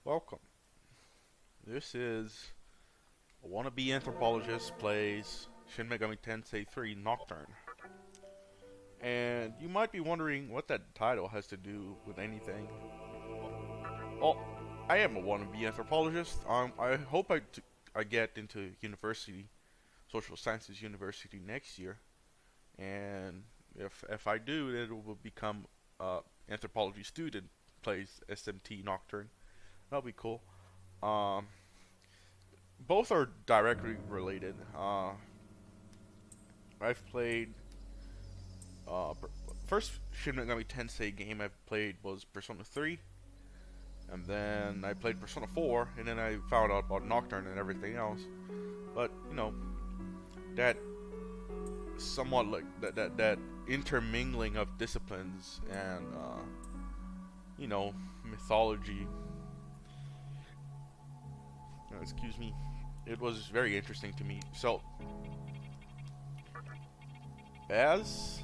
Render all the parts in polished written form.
Welcome. This is a Wannabe Anthropologist plays Shin Megami Tensei 3 Nocturne. And you might be wondering what that title has to do with anything. Well, I am a Wannabe Anthropologist. I hope I get into university, social sciences university next year. And if I do, then it will become anthropology student plays SMT Nocturne. That'll be cool. Um, Both are directly related. I've played first Shin Megami Tensei game I played was Persona 3, and then I played Persona 4, and then I found out about Nocturne and everything else. But that somewhat like that intermingling of disciplines and mythology. Excuse me. It was very interesting to me. So, as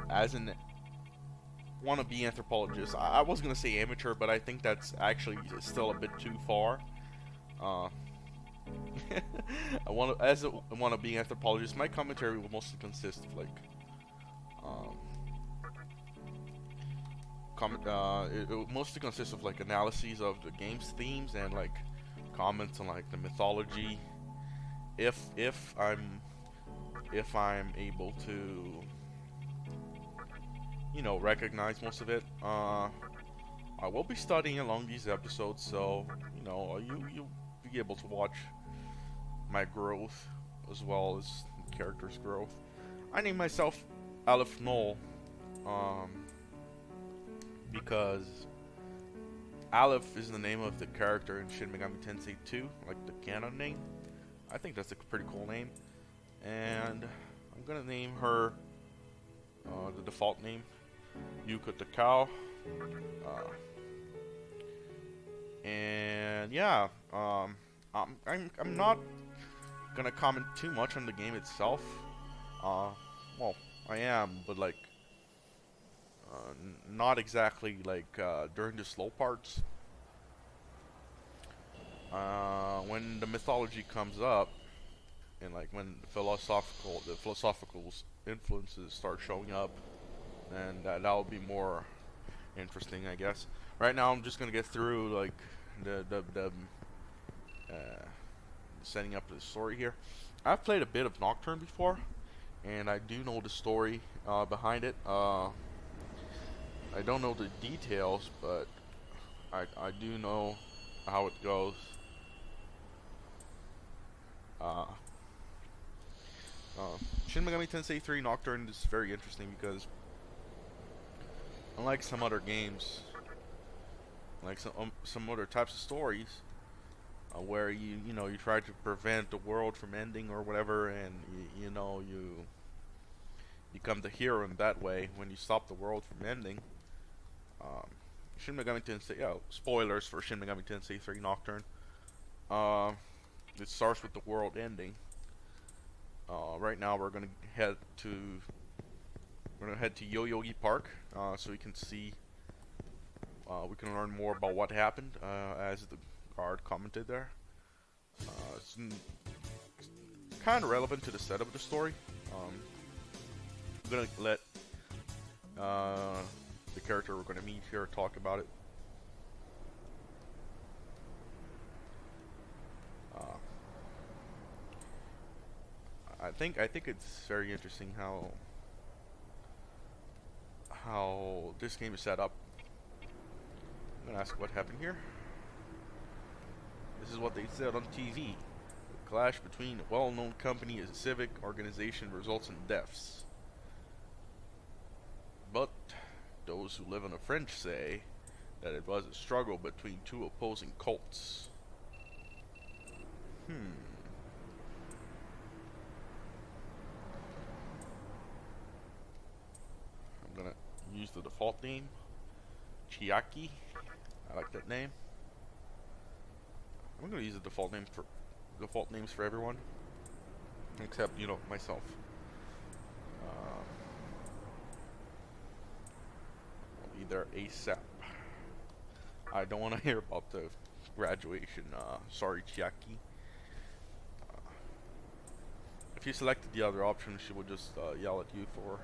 an wannabe anthropologist, I was gonna say amateur, but I think that's actually still a bit too far. Uh, as a wannabe anthropologist, my commentary will mostly consist of um, it will mostly consists of analyses of the game's themes and comments on the mythology. If I'm able to recognize most of it. I will be studying along these episodes, so you'll be able to watch my growth as well as the character's growth. I named myself Aleph Null, because Aleph is the name of the character in Shin Megami Tensei 2, like the canon name. I think that's a pretty cool name, and I'm gonna name her the default name, Yuka the cow. And yeah, I'm not gonna comment too much on the game itself. Well, I am, but not exactly during the slow parts. When the mythology comes up, and when the philosophical influences start showing up, then that'll be more interesting, I guess. Right now, I'm just gonna get through the setting up the story here. I've played a bit of Nocturne before, and I do know the story behind it. I don't know the details, but I do know how it goes. Shin Megami Tensei 3 Nocturne is very interesting because, unlike some other games, like some other types of stories, where you try to prevent the world from ending or whatever, and you become the hero in that way when you stop the world from ending. Shin Megami Tensei, spoilers for Shin Megami Tensei 3 Nocturne. It starts with the world ending. Right now we're gonna head to Yoyogi Park, so we can see, we can learn more about what happened, as the guard commented there. It's kind of relevant to the setup of the story. I'm gonna let the character we're going to meet here talk about it. I think it's very interesting how this game is set up. I'm gonna ask what happened here. This is what they said on TV. The clash between a well-known company and a civic organization results in deaths. But those who live on the fringe say that it was a struggle between two opposing cults. I'm gonna use the default name, Chiaki. I like that name. I'm gonna use the default names for everyone, except myself. Either ASAP. I don't want to hear about the graduation. Sorry, Chiaki. If you selected the other option, she would just yell at you for,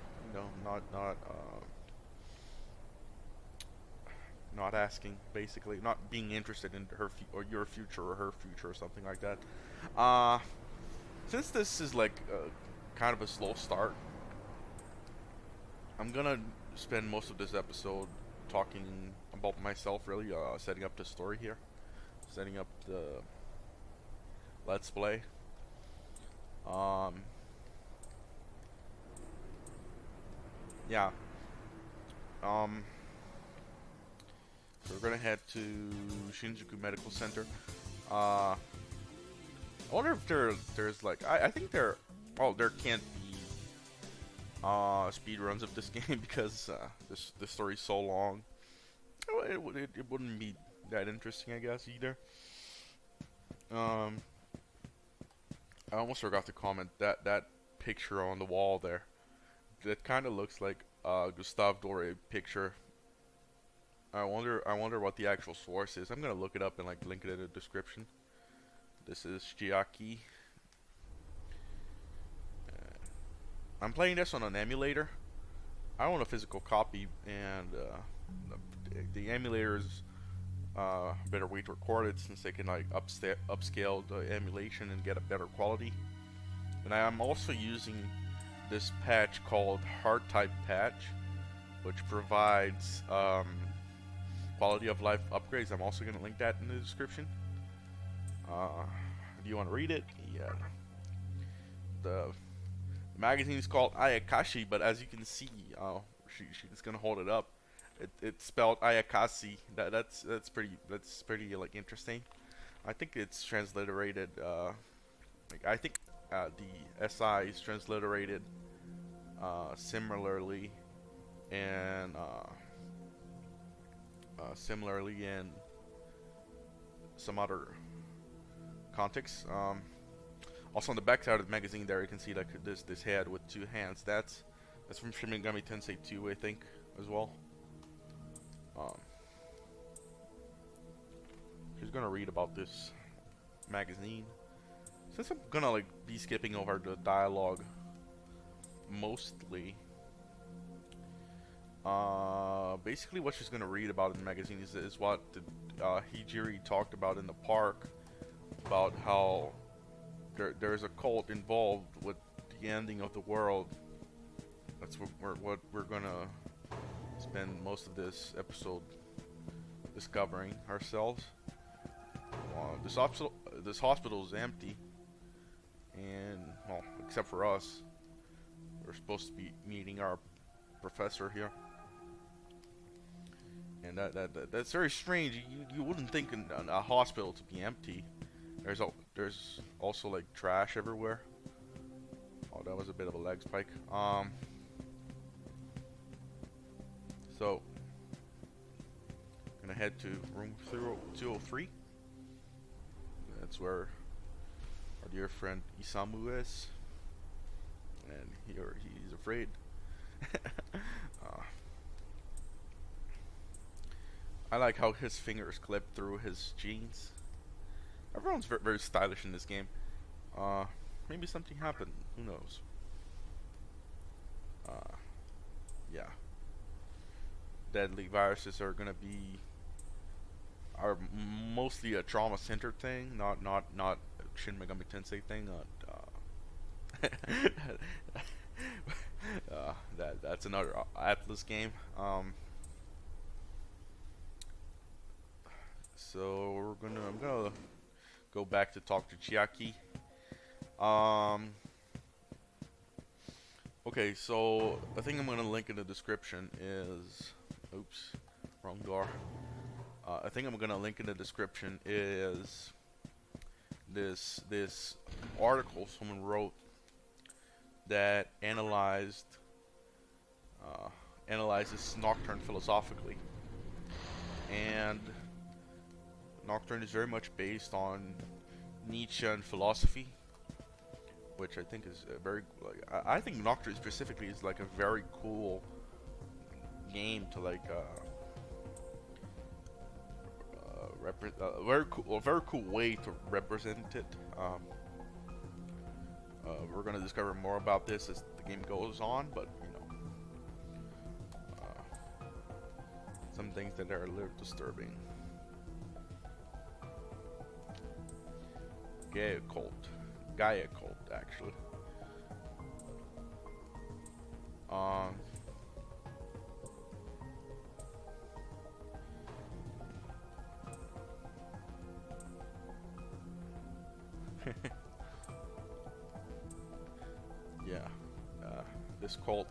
not asking, basically, not being interested in her or your future or her future or something like that. Since this is like kind of a slow start, I'm gonna spend most of this episode talking about myself, really, setting up the story here, setting up the let's play. Yeah. So we're gonna head to Shinjuku Medical Center. I wonder if there's like I think there can't be speed runs of this game because this story's so long. It wouldn't be that interesting, I guess, either. I almost forgot to comment that picture on the wall there. That kind of looks like Gustave Doré picture. I wonder what the actual source is. I'm gonna look it up and like link it in the description. This is Chiaki. I'm playing this on an emulator. I own a physical copy, and the emulator is a better way to record it since they can like upscale the emulation and get a better quality. And I'm also using this patch called Hard Type Patch, which provides quality of life upgrades. I'm also going to link that in the description. Do you want to read it? Yeah. The magazine is called Ayakashi, but as you can see, she's going to hold it up. It's spelled Ayakashi. That's pretty like interesting. I think it's transliterated. I think the SI is transliterated similarly, and similarly in some other contexts. Also on the back side of the magazine there, you can see like this head with two hands. That's from Shin Megami Tensei 2, I think, as well. She's gonna read about this magazine. Since I'm gonna like be skipping over the dialogue mostly, basically what she's gonna read about in the magazine is what Hijiri talked about in the park, about how there's a cult involved with the ending of the world. That's what we're gonna spend most of this episode discovering ourselves. This hospital is empty, and well, except for us. We're supposed to be meeting our professor here, and that's very strange. You wouldn't think a hospital to be empty. There's also like trash everywhere. Oh, that was a bit of a leg spike. So gonna head to room 203. That's where our dear friend Isamu is, and he's afraid. I like how his fingers clip through his jeans. Everyone's very stylish in this game. Maybe something happened. Who knows? Yeah. Deadly viruses are mostly a trauma-centered thing, not Shin Megami Tensei thing. That's another Atlas game. So I'm gonna go back to talk to Chiaki. Okay, so the thing I'm gonna link in the description is, oops, wrong door. I think I'm gonna link in the description is this article someone wrote that analyzes Nocturne philosophically, and Nocturne is very much based on Nietzschean philosophy, which I think is a very I think Nocturne specifically is like a very cool game to like a very cool way to represent it. We're gonna discover more about this as the game goes on, but you know, some things that are a little disturbing. Gaia cult, actually. Yeah, this cult.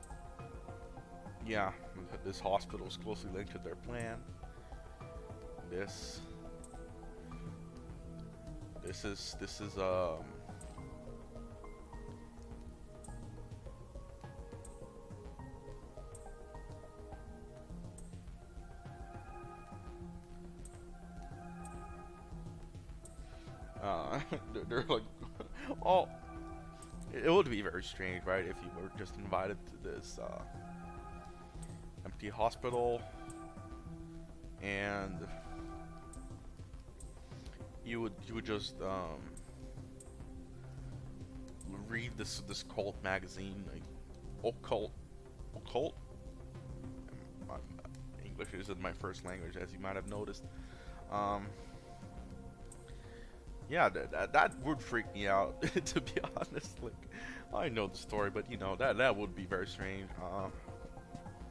Yeah, this hospital is closely linked to their plan. This is they're like, oh, it would be very strange, right, if you were just invited to this empty hospital and you would just read this cult magazine, like occult. English isn't my first language, as you might have noticed. Yeah, that would freak me out, to be honest. Like, I know the story, but you know, that would be very strange.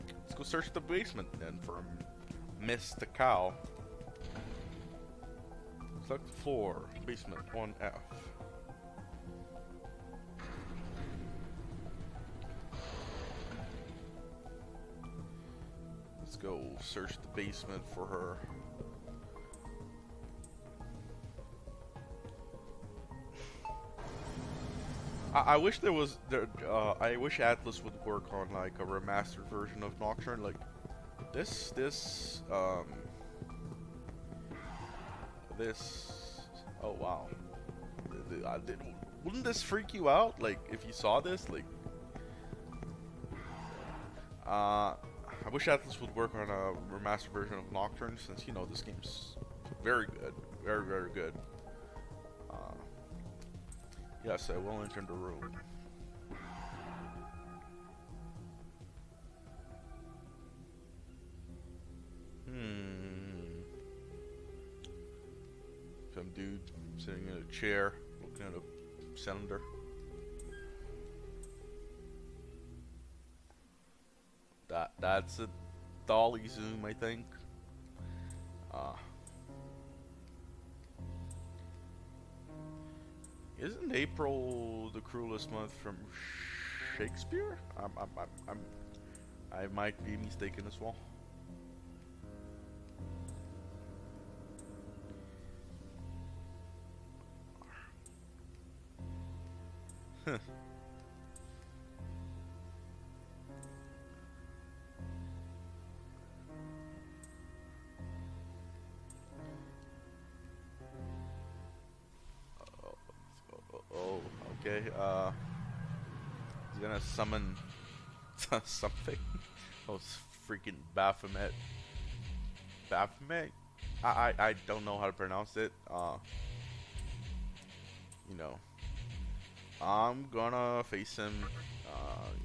Let's go search the basement then for Mr. Cow. Select the floor, basement 1F. Let's go search the basement for her. I wish there was I wish Atlas would work on like a remastered version of Nocturne. Like this oh wow, wouldn't this freak you out, like if you saw this? Like I wish Atlas would work on a remastered version of Nocturne, since you know this game's very good, very good. Yes, I will enter the room. Some dude sitting in a chair, looking at a cylinder. That's a dolly zoom, I think. Isn't April the cruelest month from Shakespeare? I might be mistaken as well. Okay, he's gonna summon something. Oh, freaking Baphomet. Baphomet? I don't know how to pronounce it. You know, I'm gonna face him.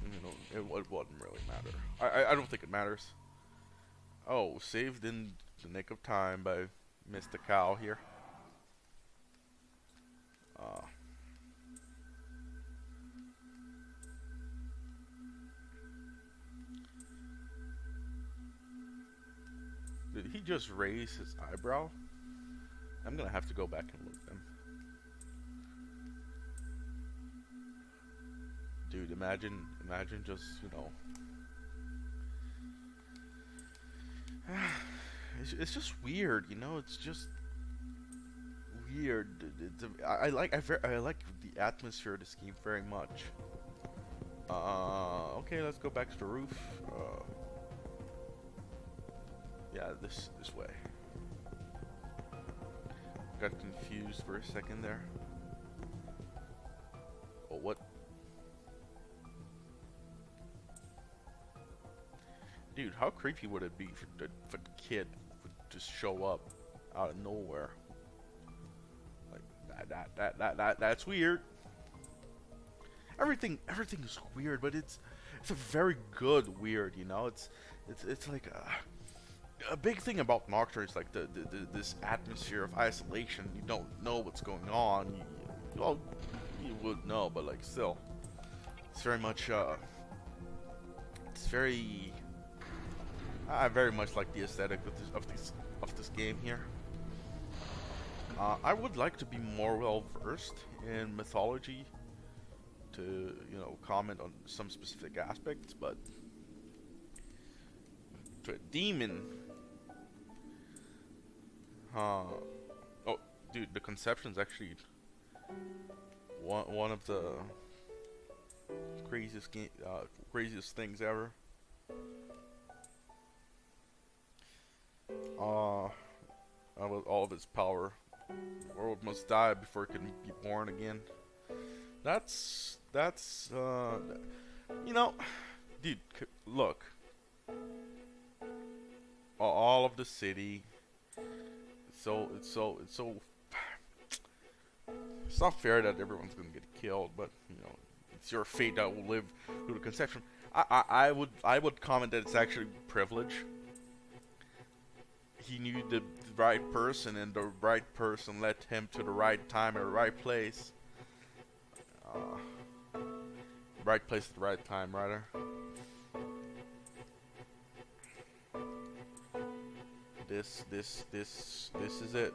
You know, it wouldn't really matter. I don't think it matters. Oh, saved in the nick of time by Mr. Cow here. Did he just raise his eyebrow? I'm gonna have to go back and look at him. Dude, imagine just, you know. It's just weird, you know. It's just weird. I like the atmosphere of this game very much. Okay, let's go back to the roof. Yeah, this way. Got confused for a second there. Oh, what? Dude, how creepy would it be if the kid would just show up out of nowhere. Like that's weird. Everything is weird, but it's a very good weird, you know. It's like a big thing about Nocturne is like this atmosphere of isolation. You don't know what's going on. Well, you would know, but like still, it's very much it's very. I very much like the aesthetic of this game here. I would like to be more well versed in mythology to, you know, comment on some specific aspects, but to a demon, oh, dude, the conception's actually one of the craziest things ever. With all of its power, the world must die before it can be born again. That's you know, dude, look, all of the city. It's not fair that everyone's gonna get killed, but you know, it's your fate that will live through the conception. I would comment that it's actually privilege. He knew the right person, and the right person led him to the right time and the right place. Right place at the right time, rather. This is it.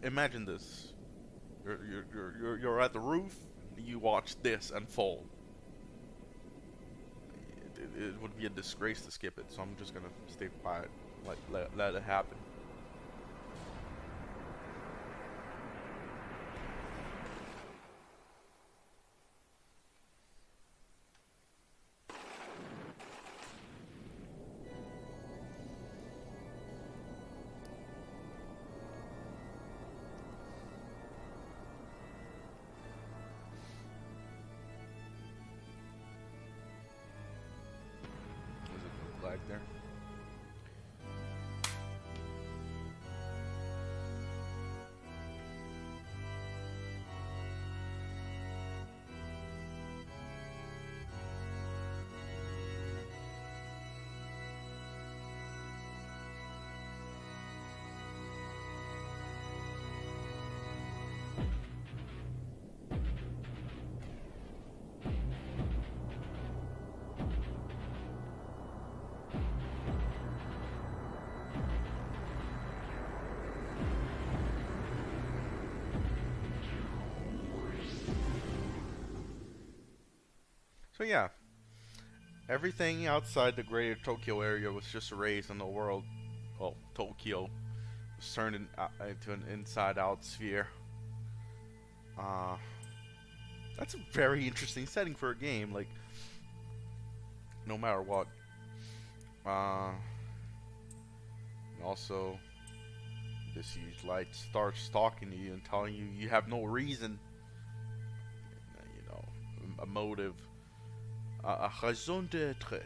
Imagine this. You're at the roof. You watch this unfold. It would be a disgrace to skip it, so I'm just gonna stay quiet, like let it happen. There. So yeah, everything outside the greater Tokyo area was just erased, and the world, well, Tokyo, was turned into an inside-out sphere. That's a very interesting setting for a game. Like, no matter what. Also, this huge light starts talking to you and telling you you have no reason, you know, a motive. A raison d'être.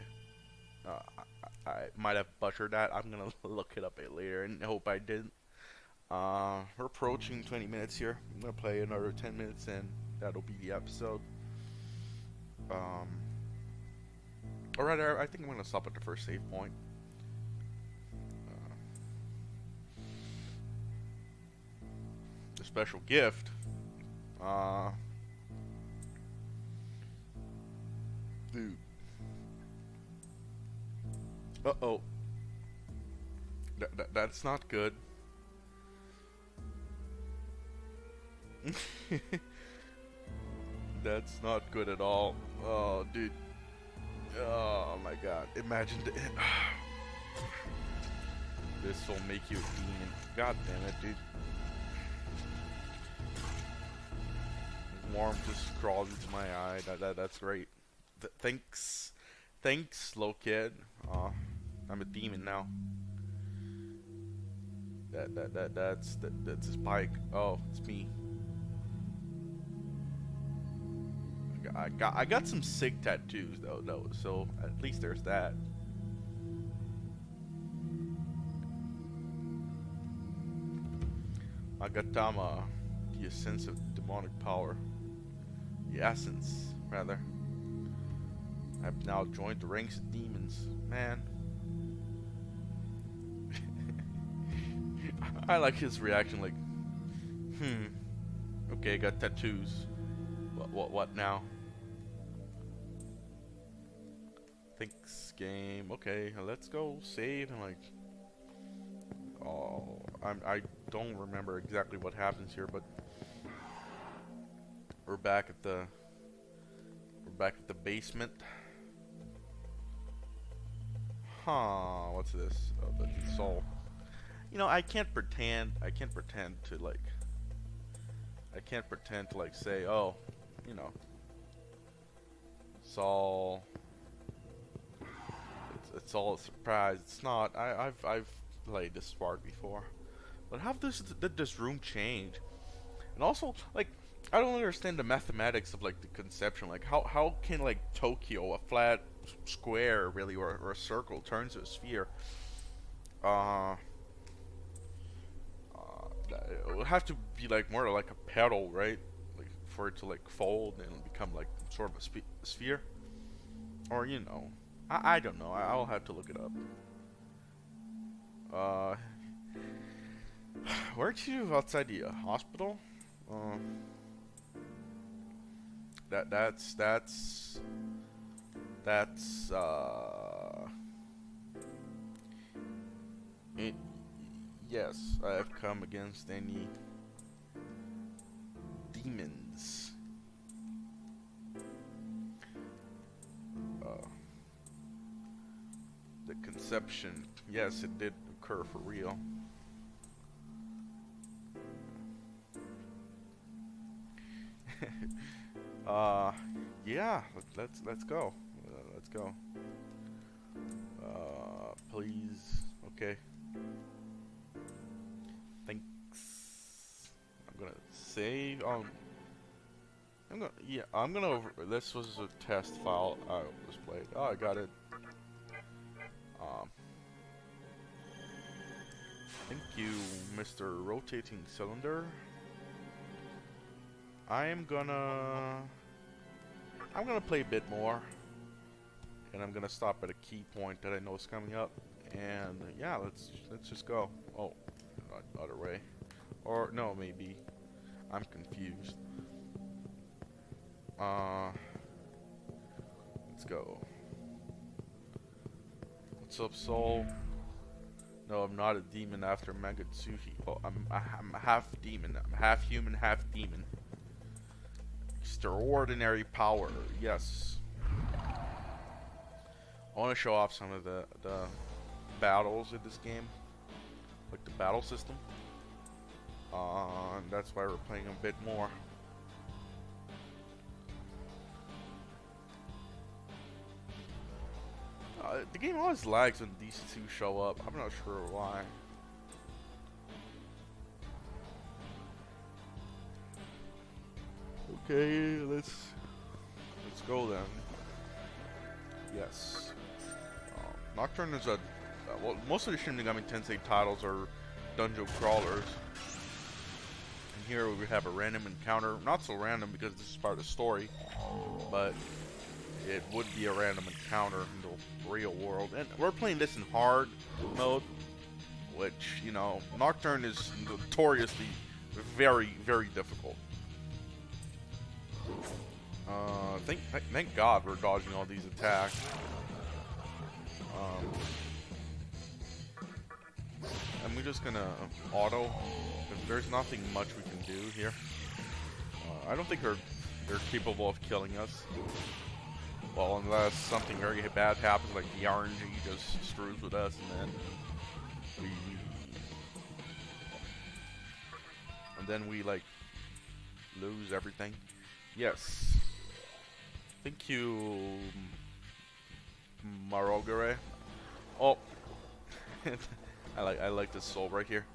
I might have butchered that. I'm gonna look it up later, and hope I didn't. We're approaching 20 minutes here. I'm gonna play another 10 minutes, and that'll be the episode. Or rather, I think I'm gonna stop at the first save point. The special gift. Dude. Uh-oh. That's not good. That's not good at all. Oh, dude. Oh my god. Imagine this will make you a demon. God damn it, dude. Warmth just crawls into my eye. That's great. Thanks, little kid. I'm a demon now. That's his bike. Oh, it's me. I got some sick tattoos though, so at least there's that. Agatama, the essence of demonic power. The essence, rather. I've now joined the ranks of demons. Man. I like his reaction, like, okay, got tattoos. What now? Thanks, game. Okay, let's go save and like. Oh, I don't remember exactly what happens here, but we're back at the basement. Huh? What's this? Oh, the soul. You know, I can't pretend to like say, oh, you know, it's all a surprise. It's not. I've played this part before, but how did this room change? And also, like, I don't understand the mathematics of like the conception. Like, how can like Tokyo, a flat square really, or a circle, turn to a sphere? It would have to be like more like a pedal, right? Like for it to like fold and become like sort of a sphere, or you know, I don't know. I'll have to look it up. Weren't you outside the hospital? That's it. Yes, I have come against any demons. The conception, yes, it did occur for real. Yeah, let's go. Let's go. Please. Okay. Thanks. I'm gonna save. I'm gonna. This was a test file I was played. Oh, I got it. Thank you, Mr. Rotating Cylinder. I'm gonna play a bit more, and I'm gonna stop at a key point that I know is coming up, and yeah, let's just go. Oh, not other way, or no, maybe I'm confused. Let's go. What's up, soul? No, I'm not a demon after Megatsushi. Oh, I'm half demon. I'm half human, half demon. Extraordinary power, yes. I want to show off some of the battles in this game, like the battle system. And that's why we're playing a bit more. The game always lags when these two show up. I'm not sure why. Okay, let's go then. Yes. Nocturne is a well, most of the Shin Megami Tensei titles are dungeon crawlers. And here we have a random encounter. Not so random because this is part of the story, but it would be a random encounter in the real world. And we're playing this in hard mode, which, you know, Nocturne is notoriously very, very difficult. Thank God we're dodging all these attacks. And we're just gonna auto. There's nothing much we can do here. I don't think they're capable of killing us. Well, unless something very bad happens, like the RNG just screws with us, and then we like lose everything. Yes. Thank you, Marogare. Oh, I like this soul right here.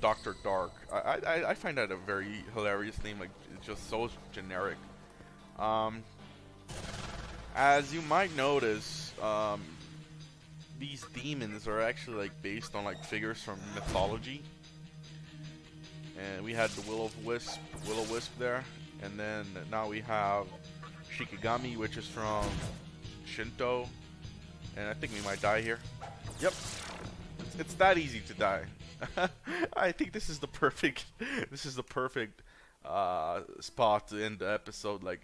Dr. Dark. I find that a very hilarious name. Like, it's just so generic. Um, as you might notice, these demons are actually like based on like figures from mythology. And we had the Will-O-Wisp there, and then now we have Shikigami, which is from Shinto, and I think we might die here. Yep, it's that easy to die. I think this is the perfect spot to end the episode. Like,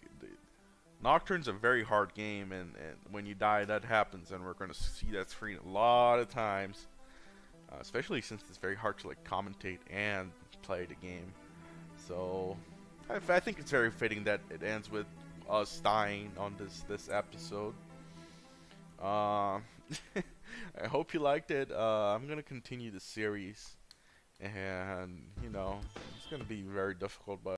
Nocturne's a very hard game, and when you die, that happens, and we're gonna see that screen a lot of times, especially since it's very hard to like commentate and play the game. So I think it's very fitting that it ends with us dying on this episode. I hope you liked it. I'm gonna continue the series, and you know, it's gonna be very difficult, but